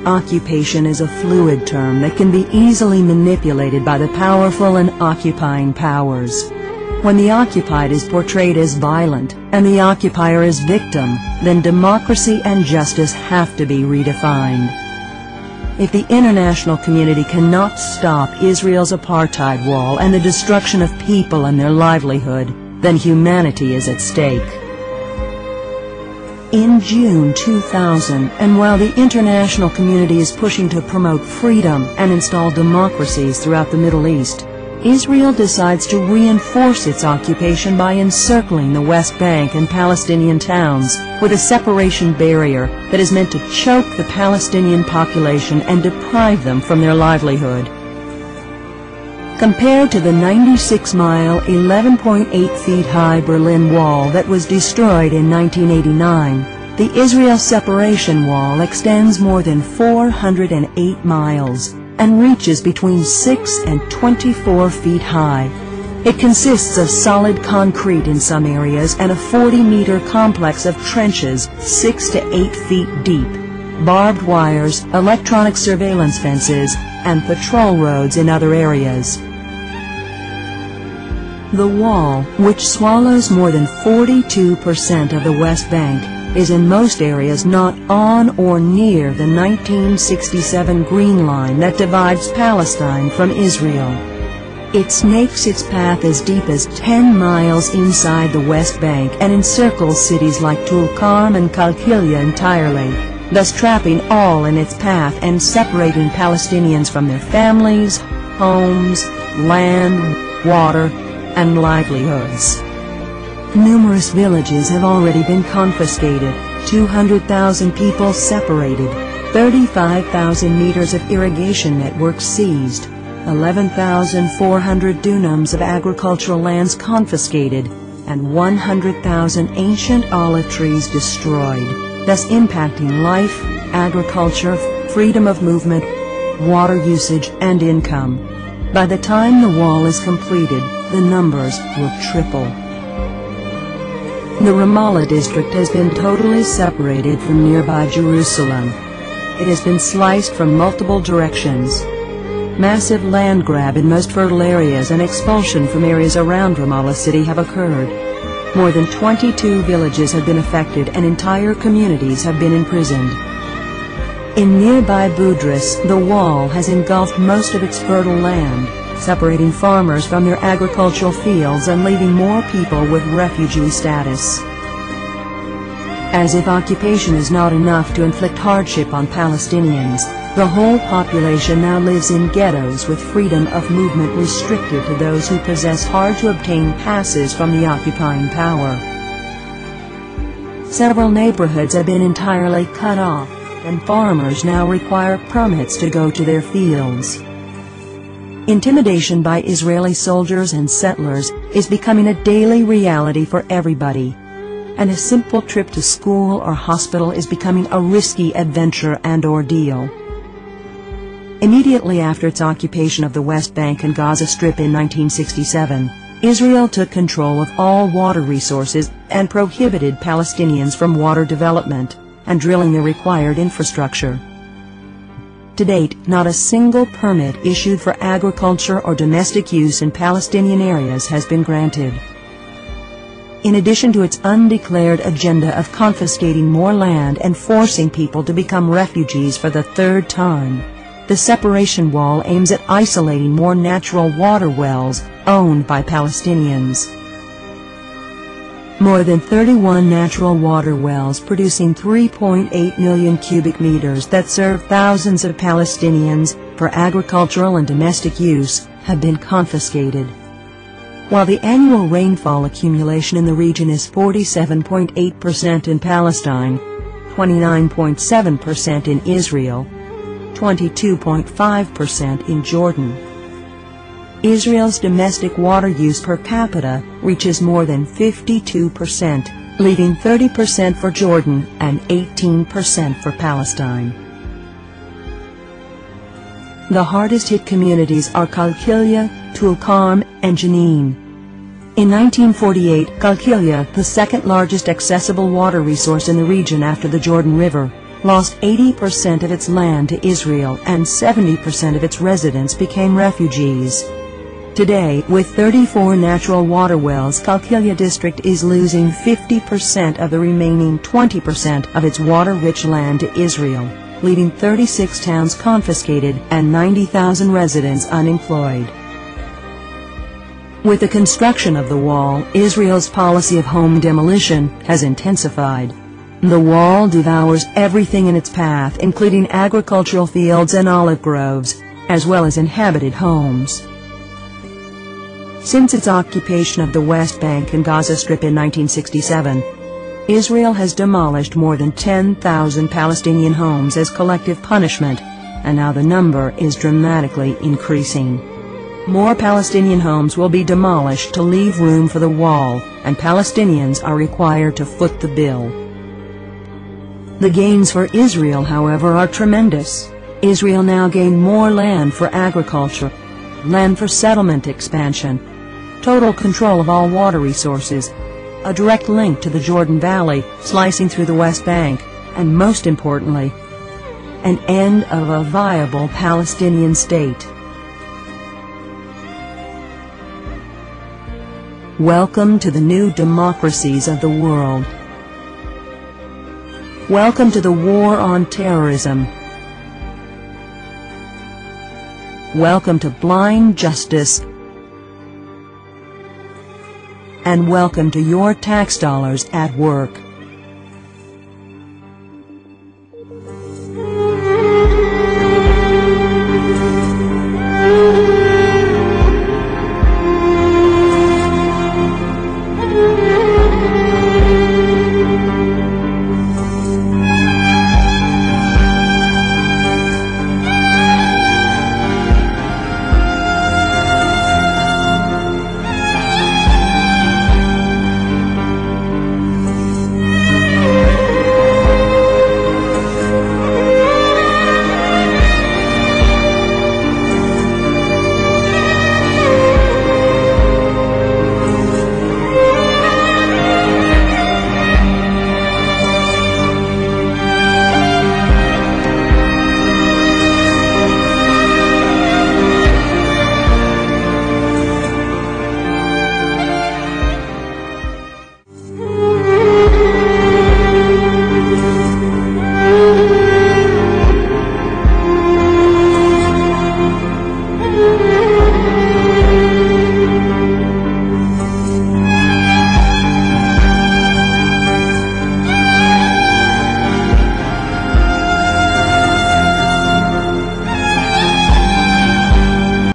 Occupation is a fluid term that can be easily manipulated by the powerful and occupying powers. When the occupied is portrayed as violent and the occupier as victim, then democracy and justice have to be redefined. If the international community cannot stop Israel's apartheid wall and the destruction of people and their livelihood, then humanity is at stake. In June 2000, and while the international community is pushing to promote freedom and install democracies throughout the Middle East, Israel decides to reinforce its occupation by encircling the West Bank and Palestinian towns with a separation barrier that is meant to choke the Palestinian population and deprive them from their livelihood. Compared to the 96-mile, 11.8 feet high Berlin Wall that was destroyed in 1989, the Israel Separation Wall extends more than 408 miles and reaches between 6 and 24 feet high. It consists of solid concrete in some areas and a 40-meter complex of trenches 6 to 8 feet deep, barbed wires, electronic surveillance fences, and patrol roads in other areas. The wall, which swallows more than 42% of the West Bank, is in most areas not on or near the 1967 Green Line that divides Palestine from Israel. It snakes its path as deep as 10 miles inside the West Bank and encircles cities like Tulkarm and Qalqilia entirely, thus trapping all in its path and separating Palestinians from their families, homes, land, water, and livelihoods. Numerous villages have already been confiscated, 200,000 people separated, 35,000 meters of irrigation networks seized, 11,400 dunams of agricultural lands confiscated, and 100,000 ancient olive trees destroyed, thus impacting life, agriculture, freedom of movement, water usage, and income. By the time the wall is completed, the numbers will triple. The Ramallah district has been totally separated from nearby Jerusalem. It has been sliced from multiple directions. Massive land grab in most fertile areas and expulsion from areas around Ramallah city have occurred. More than 22 villages have been affected and entire communities have been imprisoned. In nearby Budris, the wall has engulfed most of its fertile land, separating farmers from their agricultural fields and leaving more people with refugee status. As if occupation is not enough to inflict hardship on Palestinians, the whole population now lives in ghettos with freedom of movement restricted to those who possess hard-to-obtain passes from the occupying power. Several neighborhoods have been entirely cut off, and farmers now require permits to go to their fields. Intimidation by Israeli soldiers and settlers is becoming a daily reality for everybody, and a simple trip to school or hospital is becoming a risky adventure and ordeal. Immediately after its occupation of the West Bank and Gaza Strip in 1967, Israel took control of all water resources and prohibited Palestinians from water development and drilling the required infrastructure. To date, not a single permit issued for agriculture or domestic use in Palestinian areas has been granted. In addition to its undeclared agenda of confiscating more land and forcing people to become refugees for the third time, the separation wall aims at isolating more natural water wells owned by Palestinians. More than 31 natural water wells producing 3.8 million cubic meters that serve thousands of Palestinians for agricultural and domestic use have been confiscated. While the annual rainfall accumulation in the region is 47.8% in Palestine, 29.7% in Israel, 22.5% in Jordan, Israel's domestic water use per capita reaches more than 52%, leaving 30% for Jordan and 18% for Palestine. The hardest hit communities are Qalqilia, Tulkarm, and Jenin. In 1948, Qalqilia, the second largest accessible water resource in the region after the Jordan River, lost 80% of its land to Israel and 70% of its residents became refugees. Today, with 34 natural water wells, Qalqilia district is losing 50% of the remaining 20% of its water-rich land to Israel, leaving 36 towns confiscated and 90,000 residents unemployed. With the construction of the wall, Israel's policy of home demolition has intensified. The wall devours everything in its path, including agricultural fields and olive groves, as well as inhabited homes. Since its occupation of the West Bank and Gaza Strip in 1967, Israel has demolished more than 10,000 Palestinian homes as collective punishment, and now the number is dramatically increasing. More Palestinian homes will be demolished to leave room for the wall, and Palestinians are required to foot the bill. The gains for Israel, however, are tremendous. Israel now gained more land for agriculture, land for settlement expansion, total control of all water resources, a direct link to the Jordan Valley slicing through the West Bank, and most importantly, an end of a viable Palestinian state. Welcome to the new democracies of the world. Welcome to the war on terrorism. Welcome to blind justice. And welcome to your tax dollars at work.